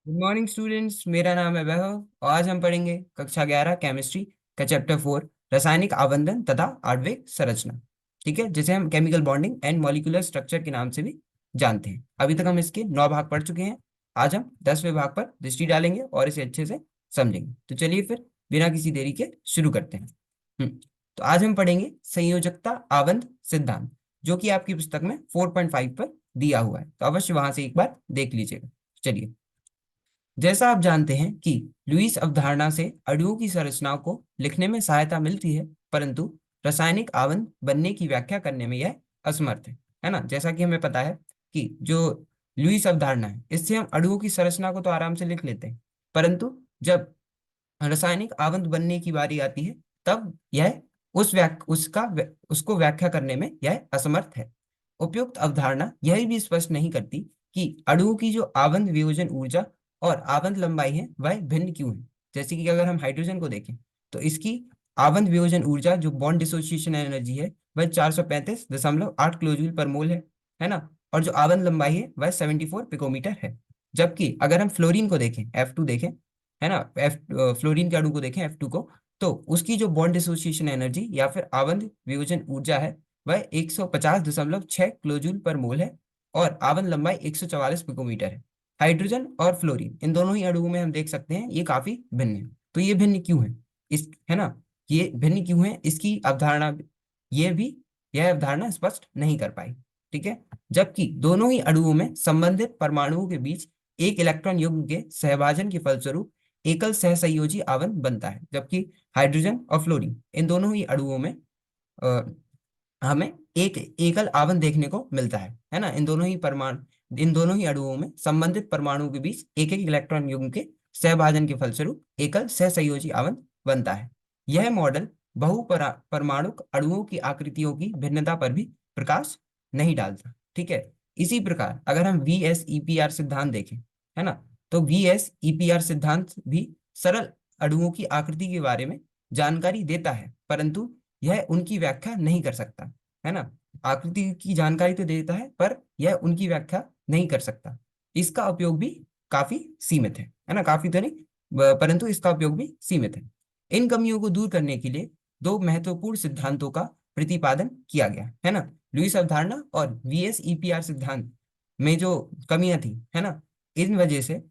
Good morning students, मेरा नाम है वैभव और आज हम पढ़ेंगे कक्षा 11 केमिस्ट्री का चैप्टर 4 रासायनिक आबंधन तथा आणविक संरचना। ठीक है, जिसे हम chemical bonding and molecular structure के नाम से भी जानते हैं। अभी तक हम इसके 9 भाग पढ़ चुके हैं। आज हम 10वें भाग पर दृष्टि डालेंगे और इसे अच्छे से समझेंगे। तो चलिए फिर बिना किसी देरी के शुरू करते हैं। तो आज हम पढ़ेंगे संयोजकता आबंध सिद्धांत, जो कि आपकी पुस्तक में 4.5 पर दिया हुआ है, तो अवश्य वहां से एक बार देख लीजिएगा। चलिए, जैसा आप जानते हैं कि लुईस अवधारणा से अणुओं की संरचनाओं को लिखने में सहायता मिलती है, परंतु रासायनिक आबंध बनने की व्याख्या करने में यह असमर्थ है ना। जैसा कि हमें पता है कि जो लुईस अवधारणा है, इससे हम अणुओं की संरचना को तो आराम से लिख लेते हैं, परंतु जब रासायनिक आबंध बनने की बारी आती है, तब यह उसको व्याख्या करने में यह असमर्थ है। उपयुक्त अवधारणा यह भी स्पष्ट नहीं करती कि अणुओं की जो आबंध वियोजन ऊर्जा और आबंध लंबाई है वह भिन्न क्यों है। जैसे कि अगर हम हाइड्रोजन को देखें, तो इसकी आबंध वियोजन ऊर्जा जो बॉन्ड डिसोसिएशन एनर्जी है वह 435.8 किलो जूल पर मोल है ना। और जो आबंध लंबाई है वह 74 पिकोमीटर है। जबकि अगर हम फ्लोरीन को देखें, F2 देखें, है ना, एफ फ्लोरीन के अणु को देखें F2 को, तो उसकी जो बॉन्ड डिसोसिएशन एनर्जी या फिर आबंध वियोजन ऊर्जा है वह 150.6 किलो जूल पर मोल है और आबंध लंबाई 144 पिकोमीटर है। हाइड्रोजन और फ्लोरीन इन दोनों ही अणुओं में हम देख सकते हैं ये काफी भिन्न है। तो ये भिन्न क्यों है, इस है ना, ये भिन्न क्यों है, इसकी अवधारणा ये भी यह अवधारणा स्पष्ट नहीं कर पाई। ठीक है, जबकि दोनों ही अणुओं में संबंधित परमाणुओं के बीच एक इलेक्ट्रॉन युग्म के सहभाजन के फलस्वरूप एकल सहसंयोजी आवरण बनता है। जबकि हाइड्रोजन और फ्लोरीन इन दोनों ही अणुओं में अ, हमें एक एकल आवरण देखने को मिलता है ना। इन दोनों ही अणुओं में संबंधित परमाणुओं के बीच एक एक इलेक्ट्रॉन युग्म के सहभाजन के फलस्वरूप एकल सहसंयोजी आवरण बनता है। यह मॉडल परमाणुक अणुओं की आकृतियों की भिन्नता पर भी प्रकाश नहीं डालता। ठीक है, इसी प्रकार अगर हम VSEPR सिद्धांत देखें, है ना, तो VSEPR सिद्धांत भी सरल अणुओं की आकृति के बारे में जानकारी देता है, परंतु यह उनकी व्याख्या नहीं कर सकता, है ना। आकृति की जानकारी तो देता है पर यह उनकी व्याख्या नहीं कर सकता। इसका उपयोग भी काफी सीमित है ना, काफी तो नहीं परंतु इसका उपयोग भी सीमित है। इन कमियों को दूर करने के लिए दो महत्वपूर्ण सिद्धांतों का प्रतिपादन किया गया, है ना। लुईस अवधारणा और VSEPR सिद्धांत में जो कमियां थी, है ना, इन वजह से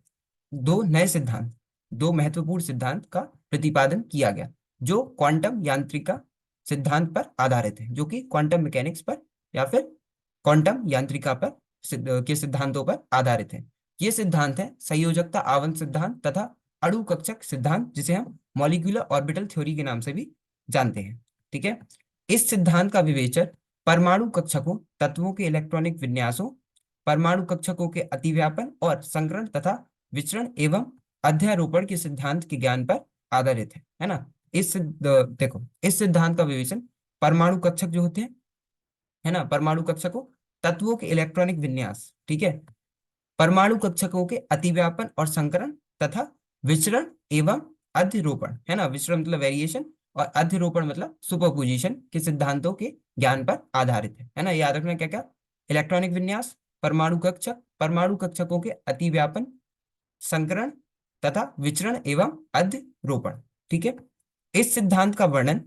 दो महत्वपूर्ण सिद्धांत का प्रतिपादन किया गया, जो क्वांटम यांत्रिका सिद्धांत पर आधारित है, जो कि क्वांटम मैकेनिक्स पर या फिर क्वांटम यांत्रिका पर के सिद्धांतों पर आधारित है। ये सिद्धांत है संयोजकता आवरण सिद्धांत तथा अणु कक्षक सिद्धांत, जिसे हम मॉलिक्यूलर ऑर्बिटल थ्योरी के नाम से भी जानते हैं। ठीक है, इस सिद्धांत का विवेचन परमाणु कक्षकों, तत्वों के इलेक्ट्रॉनिक विन्यासों, परमाणु कक्षकों के अतिव्यापन और संकरण तथा विचरण एवं अध्यारोपण के सिद्धांत के ज्ञान पर आधारित है ना। देखो, इस सिद्धांत का विवेचन परमाणु कक्षक जो होते हैं, है ना, परमाणु कक्षकों, तत्वों के इलेक्ट्रॉनिक विन्यास, ठीक है, परमाणु कक्षकों के अतिव्यापन और संकरण तथा विचरण एवं अध्यारोपण, है ना, विचरण मतलब वेरिएशन और अध्यारोपण मतलब सुपरपोजिशन के सिद्धांतों के ज्ञान पर आधारित है ना। याद रखना क्या क्या, इलेक्ट्रॉनिक विन्यास, परमाणु कक्षक, परमाणु कक्षकों के अतिव्यापन, संकरण तथा विचरण एवं अध्यारोपण। ठीक है, इस सिद्धांत का वर्णन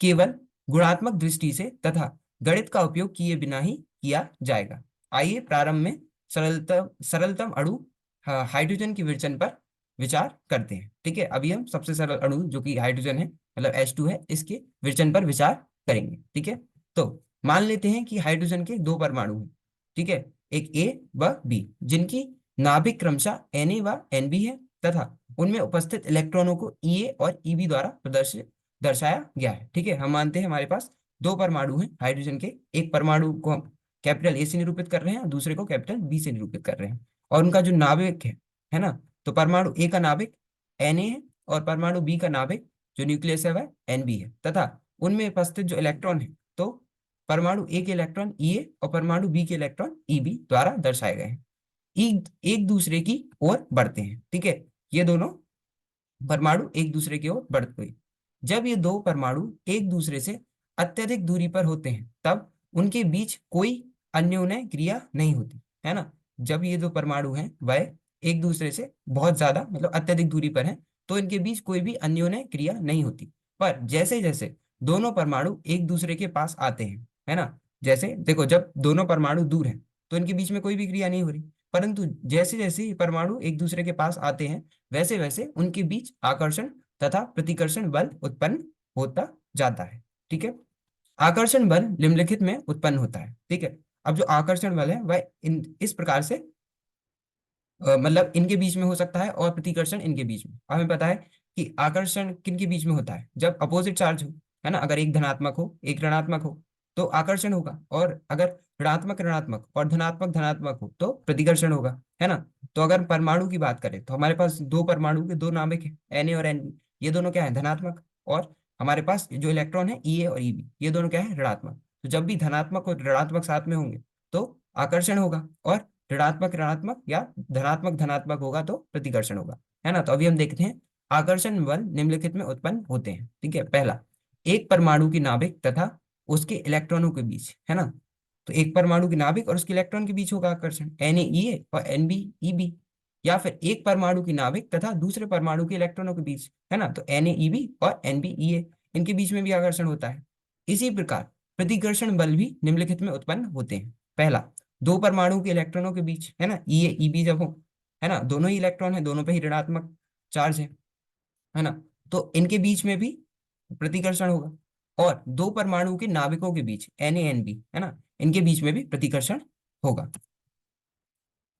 केवल गुणात्मक दृष्टि से तथा गणित का उपयोग किए बिना ही किया जाएगा। आइए प्रारंभ में सरलतम सरलतम अणु हाइड्रोजन के विचलन पर विचार करते हैं। ठीक है, अभी हम सबसे सरल अणु जो कि हाइड्रोजन है, मतलब H2 है, इसके विचलन पर विचार करेंगे। ठीक है, तो मान लेते हैं कि हाइड्रोजन के दो परमाणु हैं। ठीक है, एक A व B, जिनकी नाभिक क्रमशः Na व Nb है तथा उनमें उपस्थित इलेक्ट्रॉनों को Ea और Eb द्वारा प्रदर्शित दर्शाया गया है। ठीक है, हम मानते हैं हमारे पास दो परमाणु हैं हाइड्रोजन के, एक परमाणु को हम कैपिटल A से निरूपित कर रहे हैं और दूसरे को कैपिटल B से निरूपित कर रहे हैं, और उनका जो नाभिक है ना, तो परमाणु A का नाभिक Na है और परमाणु B का नाभिक जो न्यूक्लियस है वह Nb है, तथा उनमें उपस्थित जो इलेक्ट्रॉन है, तो परमाणु A के इलेक्ट्रॉन Ea और परमाणु B के इलेक्ट्रॉन Eb द्वारा दर्शाए गए हैं। एक दूसरे की ओर बढ़ते हैं। ठीक है, ये दोनों परमाणु एक दूसरे की ओर बढ़ते हुए, जब ये दो परमाणु एक दूसरे से अत्यधिक दूरी पर होते हैं, तब उनके बीच कोई अन्योन्य क्रिया नहीं होती, है ना। जब ये दो परमाणु हैं वह एक दूसरे से बहुत ज्यादा मतलब अत्यधिक दूरी पर हैं तो इनके बीच कोई भी अन्योन्य क्रिया नहीं होती। पर जैसे जैसे दोनों परमाणु एक दूसरे के पास आते हैं, है ना, जैसे देखो जब दोनों परमाणु दूर हैं तो इनके बीच में कोई भी क्रिया नहीं हो रही, परंतु जैसे जैसे ये परमाणु एक दूसरे के पास आते हैं वैसे वैसे उनके बीच आकर्षण तथा प्रतिकर्षण बल उत्पन्न होता जाता है। ठीक है, आकर्षण बल निम्नलिखित में उत्पन्न होता है। ठीक है, अब जो आकर्षण बल है वह इन इस प्रकार से मतलब इनके बीच में हो सकता है और प्रतिकर्षण इनके बीच में। हमें पता है कि आकर्षण किन के बीच में होता है, जब अपोजिट चार्ज हो, है ना, अगर एक धनात्मक हो एक ऋणात्मक हो तो आकर्षण होगा, और अगर ऋणात्मक ऋणात्मक और धनात्मक धनात्मक हो तो प्रतिकर्षण होगा, है ना। तो अगर परमाणु की बात करें तो हमारे पास दो परमाणु के दो नाभिक है Na और Nb, ये दोनों क्या है धनात्मक, और हमारे पास जो इलेक्ट्रॉन है Ea और Eb, ये दोनों क्या है ऋणात्मक। तो जब भी धनात्मक और ऋणात्मक साथ में होंगे तो आकर्षण होगा, और ऋणात्मक ऋणात्मक या धनात्मक धनात्मक होगा तो प्रतिकर्षण होगा, है ना। तो अभी हम देखते हैं आकर्षण बल निम्नलिखित में उत्पन्न होते हैं। ठीक है, पहला, एक परमाणु की नाभिक तथा उसके इलेक्ट्रॉनों के बीच, है ना। तो एक परमाणु की नाभिक और उसके इलेक्ट्रॉन के बीच होगा आकर्षण Na और Nb Eb, या फिर एक परमाणु की नाभिक तथा दूसरे परमाणु के इलेक्ट्रॉनों के बीच, है ना, तो Na Eb और Nb Ea, इनके बीच में भी आकर्षण होता है। इसी प्रकार प्रतिकर्षण बल भी निम्नलिखित में उत्पन्न होते हैं। पहला, दो परमाणु के इलेक्ट्रॉनों के बीच, है ना, Ea Eb जब हो, है ना, दोनों ही इलेक्ट्रॉन है, दोनों पे ही ऋणात्मक चार्ज है ना, तो इनके बीच में भी प्रतिकर्षण होगा। और दो परमाणु के नाभिकों के बीच Na Nb, है ना, इनके बीच में भी प्रतिकर्षण होगा।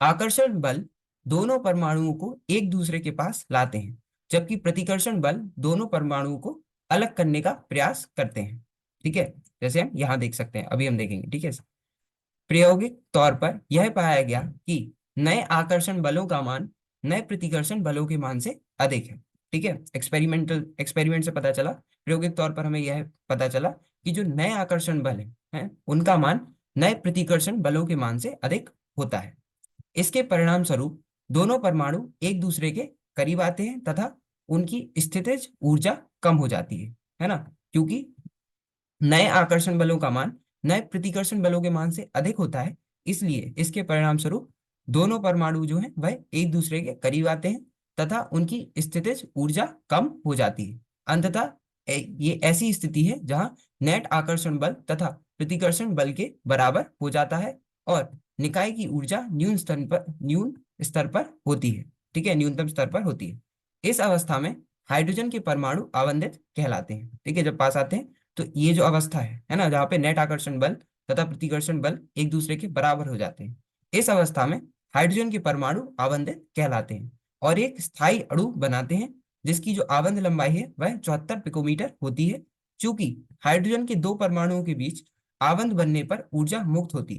आकर्षण बल दोनों परमाणुओं को एक दूसरे के पास लाते हैं, जबकि प्रतिकर्षण बल दोनों परमाणुओं को अलग करने का प्रयास करते हैं। ठीक है, जैसे हम यहाँ देख सकते हैं, अभी हम देखेंगे। ठीक है, प्रायोगिक तौर पर यह पाया गया कि नए आकर्षण बलों का मान नए प्रतिकर्षण बलों के मान से अधिक है। ठीक है, एक्सपेरिमेंट से पता चला, प्रायोगिक तौर पर हमें यह पता चला कि जो नए आकर्षण बल हैं उनका मान नए प्रतिकर्षण बलों के मान से अधिक होता है। इसके परिणाम स्वरूप दोनों परमाणु एक दूसरे के करीब आते हैं तथा उनकी स्थितिज ऊर्जा कम हो जाती है ना, क्योंकि नए आकर्षण बलों का मान नए प्रतिकर्षण बलों के मान से अधिक होता है, इसलिए इसके परिणाम स्वरूप दोनों परमाणु जो हैं वह एक दूसरे के करीब आते हैं तथा उनकी स्थितिज ऊर्जा कम हो जाती है। अंततः ये ऐसी स्थिति है जहां नेट आकर्षण बल तथा प्रतिकर्षण बल के बराबर हो जाता है और निकाय की ऊर्जा न्यून स्तर पर होती है। ठीक है, न्यूनतम स्तर पर होती है। इस अवस्था में हाइड्रोजन के परमाणु आवंदित कहलाते हैं। ठीक है, जब पास आते हैं तो ये जो अवस्था है ना, जहाँ पे नेट आकर्षण बल तथा प्रतिकर्षण बल एक दूसरे के बराबर हो जाते हैं, इस अवस्था में हाइड्रोजन के परमाणु आवंदित कहलाते हैं और एक स्थायी अणु बनाते हैं जिसकी जो आवंद लंबाई है वह 74 पिकोमीटर होती है। चूंकि हाइड्रोजन के दो परमाणुओं के बीच आवंद बनने पर ऊर्जा मुक्त होती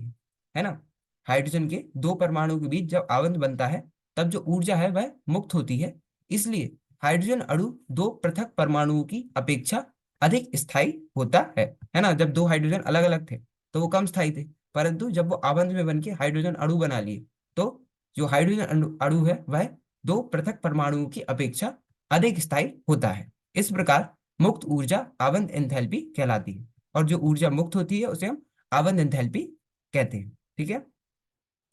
है ना, हाइड्रोजन के दो परमाणुओं के बीच जब आवंद बनता है तब जो ऊर्जा है वह मुक्त होती है। इसलिए हाइड्रोजन अणु दो पृथक परमाणुओं की अपेक्षा अधिक स्थायी होता है ना। जब दो हाइड्रोजन अलग अलग थे तो वो कम स्थायी थे, परंतु जब वो आवंध में बन के हाइड्रोजन अणु बना लिए तो जो हाइड्रोजन अणु है वह दो पृथक परमाणुओं की अपेक्षा अधिक स्थायी होता है। इस प्रकार मुक्त ऊर्जा आवंध एंथैल्पी कहलाती है, और जो ऊर्जा मुक्त होती है उसे हम आवंध एंथैल्पी कहते हैं। ठीक है,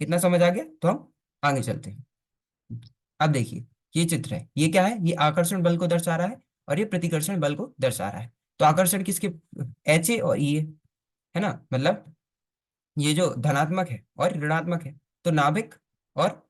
इतना समझ आ गया, तो हम आगे चलते हैं। अब देखिए, ये चित्र है, ये क्या है, ये आकर्षण बल को दर्शा रहा है और ये प्रतिकर्षण बल को दर्शा रहा है। तो आकर्षण किसके, Ha और Ea, है ना, मतलब ये जो धनात्मक है और ऋणात्मक है तो नाभिक और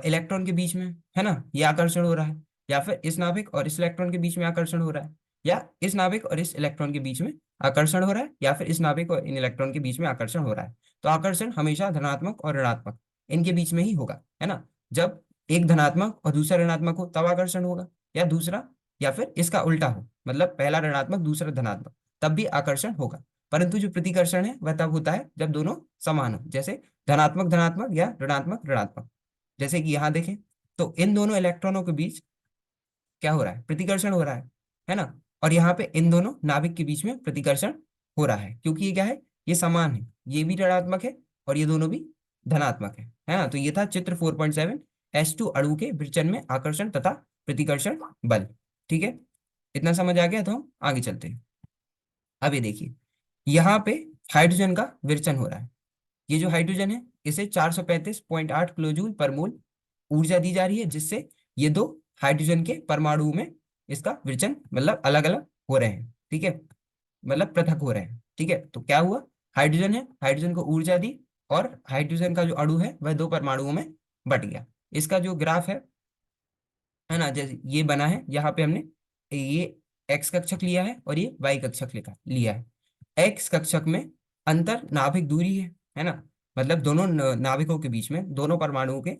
इलेक्ट्रॉन के बीच में, है ना, ये आकर्षण हो रहा है, या फिर इस नाभिक और इस इलेक्ट्रॉन के बीच में आकर्षण हो रहा है, या इस नाभिक और इस इलेक्ट्रॉन के बीच में आकर्षण हो रहा है, या फिर इस नाभिक और इन इलेक्ट्रॉन के बीच में आकर्षण हो रहा है। तो आकर्षण हमेशा धनात्मक और ऋणात्मक इनके बीच में ही होगा, है ना। जब एक धनात्मक और दूसरा ऋणात्मक हो तब आकर्षण होगा, या दूसरा, या फिर इसका उल्टा हो, मतलब पहला ऋणात्मक दूसरा धनात्मक, तब भी आकर्षण होगा। परंतु जो प्रतिकर्षण है वह तब होता है जब दोनों समान हो, जैसे धनात्मक धनात्मक या ऋणात्मक ऋणात्मक। जैसे कि यहाँ देखें तो इन दोनों इलेक्ट्रॉनों के बीच क्या हो रहा है, प्रतिकर्षण हो रहा है ना, और यहाँ पे इन दोनों नाभिक के बीच में प्रतिकर्षण हो रहा है, क्योंकि ये क्या है, ये समान है, ये भी ऋणात्मक है और ये दोनों भी धनात्मक है ना। तो ये था चित्र 4.7, H2 अणु के विचलन में आकर्षण तथा प्रतिकर्षण बल। ठीक है, इतना समझ आ गया, तो हम आगे चलते हैं। अब ये देखिए, यहाँ पे हाइड्रोजन का विरचन हो रहा है। ये जो हाइड्रोजन है इसे 435.8 किलो जूल पर मोल ऊर्जा दी जा रही है, जिससे ये दो हाइड्रोजन के परमाणु में इसका विचलन मतलब अलग अलग हो रहे हैं, ठीक है, मतलब पृथक हो रहे हैं, ठीक है। तो क्या हुआ, हाइड्रोजन है, हाइड्रोजन को ऊर्जा दी, और हाइड्रोजन का जो अणु है वह दो परमाणुओं में बट गया। इसका जो ग्राफ है ना, जैसे ये बना है, यहाँ पे हमने ये एक्स कक्षक लिया है और ये वाई कक्षक लिया है। एक्स कक्षक में अंतर नाभिक दूरी है ना, मतलब दोनों नाभिकों के बीच में, दोनों परमाणुओं के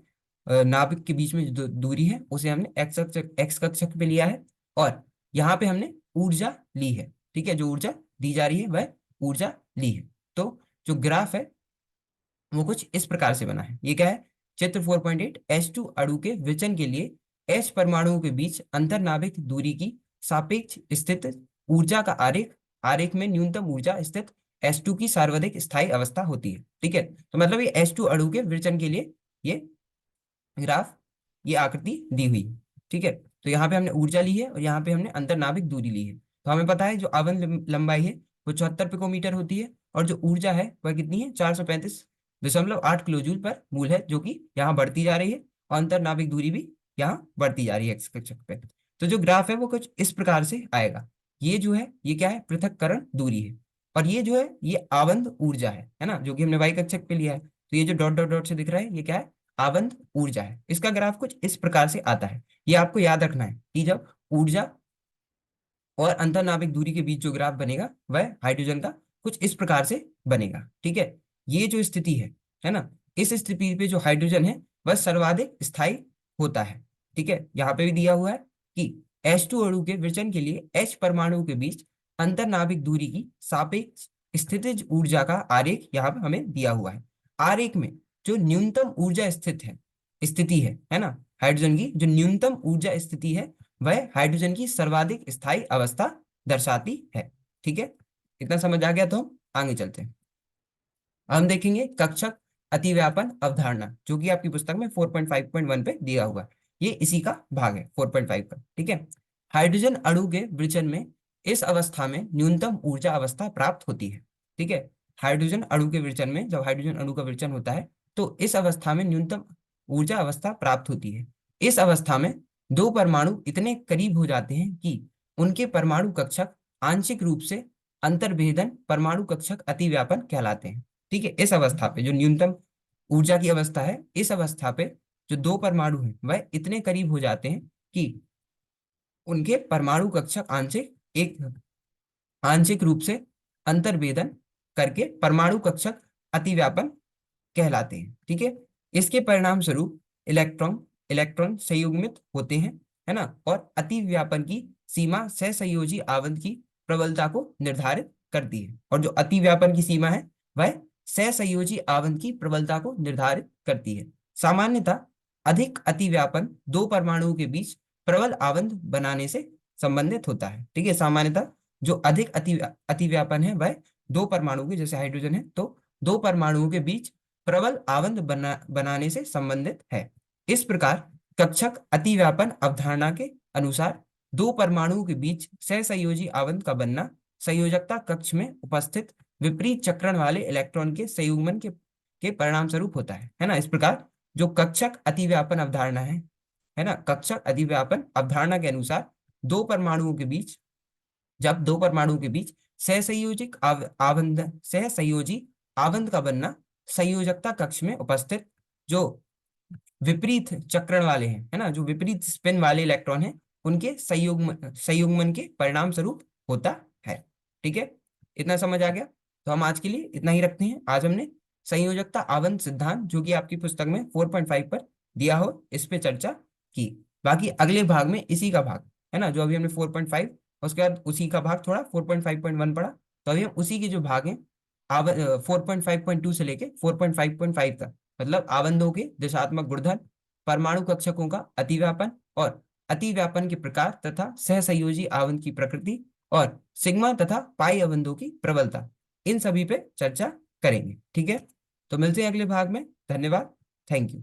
नाभिक के बीच में जो दूरी है उसे हमने एक्स कक्षक पे लिया है। और यहाँ पे हमने ऊर्जा ली है, ठीक है, जो ऊर्जा दी जा रही है वह ऊर्जा ली है। तो जो ग्राफ है वो कुछ इस प्रकार से बना है। ये क्या है, चित्र 4.8, H2 अणु के विचलन के लिए H परमाणुओं के बीच अंतर्नाभिक दूरी की सापेक्ष स्थित ऊर्जा का आरेख, आरेख में न्यूनतम ऊर्जा स्थित H2 की सर्वाधिक स्थायी अवस्था होती है, ठीक है। तो मतलब ये H2 अणु के विचलन के लिए ये ग्राफ, ये आकृति दी हुई है, ठीक है। तो यहाँ पे हमने ऊर्जा ली है और यहाँ पे हमने अंतर्नाभिक दूरी ली है। तो हमें पता है जो आवन लंबाई है वो 74 पिकोमीटर होती है, और जो ऊर्जा है वह कितनी है, 435.8 किलो जूल पर मूल है, जो कि यहाँ बढ़ती जा रही है, और अंतर्नाभिक दूरी भी यहाँ बढ़ती जा रही है एक्स कक्षक पे। तो जो ग्राफ है वो कुछ इस प्रकार से आएगा। ये जो है ये क्या है, पृथक्करण दूरी है, और ये जो है ये आबंध ऊर्जा है ना, जो कि हमने वाई कक्षक पे लिया है। तो ये जो डॉट डॉट डॉट से दिख रहा है ये क्या है, आबंध ऊर्जा है। इसका ग्राफ कुछ इस प्रकार से आता है। ये आपको याद रखना है कि जब ऊर्जा और अंतर्नाभिक दूरी के बीच जो ग्राफ बनेगा वह हाइड्रोजन का कुछ इस प्रकार से बनेगा, ठीक है। ये जो स्थिति है ना, इस स्थिति पे जो हाइड्रोजन है वह सर्वाधिक स्थायी होता है, ठीक है। यहाँ पे भी दिया हुआ है कि H2 अणु के विचलन के लिए H परमाणु के बीच अंतर्नाभिक दूरी की सापेक्ष स्थितिज ऊर्जा का आरेख यहाँ पे हमें दिया हुआ है। आरेख में जो न्यूनतम ऊर्जा स्थित है, स्थिति है ना, हाइड्रोजन की जो न्यूनतम ऊर्जा स्थिति है वह हाइड्रोजन की सर्वाधिक स्थायी अवस्था दर्शाती है, ठीक है। इतना समझ आ गया तो हम आगे चलते हैं। हम देखेंगे कक्षक अतिव्यापन अवधारणा, जो कि आपकी पुस्तक में 4.5.1 पे दिया हुआ है। ये इसी का भाग है 4.5 का, ठीक है। हाइड्रोजन अणु के विचलन में इस अवस्था में न्यूनतम ऊर्जा अवस्था प्राप्त होती है, ठीक है। हाइड्रोजन अणु के विचलन में जब हाइड्रोजन अणु का विचलन होता है तो इस अवस्था में न्यूनतम ऊर्जा अवस्था प्राप्त होती है। इस अवस्था में दो परमाणु इतने करीब हो जाते हैं कि उनके परमाणु कक्षक आंशिक रूप से अंतर्भेदन परमाणु कक्षक अतिव्यापन कहलाते हैं, ठीक है। इस अवस्था पे जो न्यूनतम ऊर्जा की अवस्था है, इस अवस्था पे जो दो परमाणु हैं वह इतने करीब हो जाते हैं कि उनके परमाणु कक्षक आंशिक रूप से अंतर्भेदन करके परमाणु कक्षक अतिव्यापन कहलाते हैं, ठीक है। इसके परिणाम स्वरूप इलेक्ट्रॉन इलेक्ट्रॉन संयुग्मित होते हैं, है ना, और अतिव्यापन की सीमा सहसंयोजी आवंत की प्रबलता को निर्धारित करती है। और जो अतिव्यापन की सीमा है वह सहसंयोजी आवंत की प्रबलता को निर्धारित करती है। सामान्यतः अधिक अतिव्यापन दो परमाणुओं के बीच प्रबल आवंत बनाने से संबंधित होता है, ठीक है। सामान्यतः जो अधिक अतिव्यापन है वह दो परमाणु के, जैसे हाइड्रोजन है तो दो परमाणुओं के बीच प्रबल आवंत बनाने से संबंधित है। इस प्रकार कक्षक अतिव्यापन अवधारणा के अनुसार दो परमाणुओं के बीच सहसंयोजी आवंत का बनना संयोजकता कक्ष में उपस्थित विपरीत चक्रण वाले इलेक्ट्रॉन के संयुग्मन के परिणाम स्वरूप होता है ना। इस प्रकार जो कक्षक अतिव्यापन अवधारणा है ना, कक्षक अतिव्यापन अवधारणा के अनुसार दो परमाणुओं के बीच, जब दो परमाणुओं के बीच सहसंयोजिक आवंत सहसंयोजी आवंत का बनना संयोजकता कक्ष में उपस्थित जो विपरीत चक्रण वाले हैं, है ना, जो विपरीत स्पिन वाले इलेक्ट्रॉन हैं उनके संयुग्मन के परिणाम स्वरूप होता है, ठीक है। इतना समझ आ गया तो हम आज के लिए इतना ही रखते हैं। आज हमने संयोजकता आवंत सिद्धांत, जो कि आपकी पुस्तक में 4.5 पर दिया हो, इस पे चर्चा की। बाकी अगले भाग में इसी का भाग, है ना, जो अभी हमने 4.5, उसके बाद उसी का भाग थोड़ा 4.5.1 पढ़ा, तो अभी हम उसी के जो भाग हैं 4.5.2 से लेके 4.5.5 तक, मतलब आवंतों के दिशात्मक गुणधर्म, परमाणु कक्षकों का अतिव्यापन और अतिव्यापन के प्रकार तथा सहसंयोजी आवंत की प्रकृति और सिग्मा तथा पाई आवंतों की प्रबलता, इन सभी पे चर्चा करेंगे, ठीक है। तो मिलते हैं अगले भाग में। धन्यवाद, थैंक यू।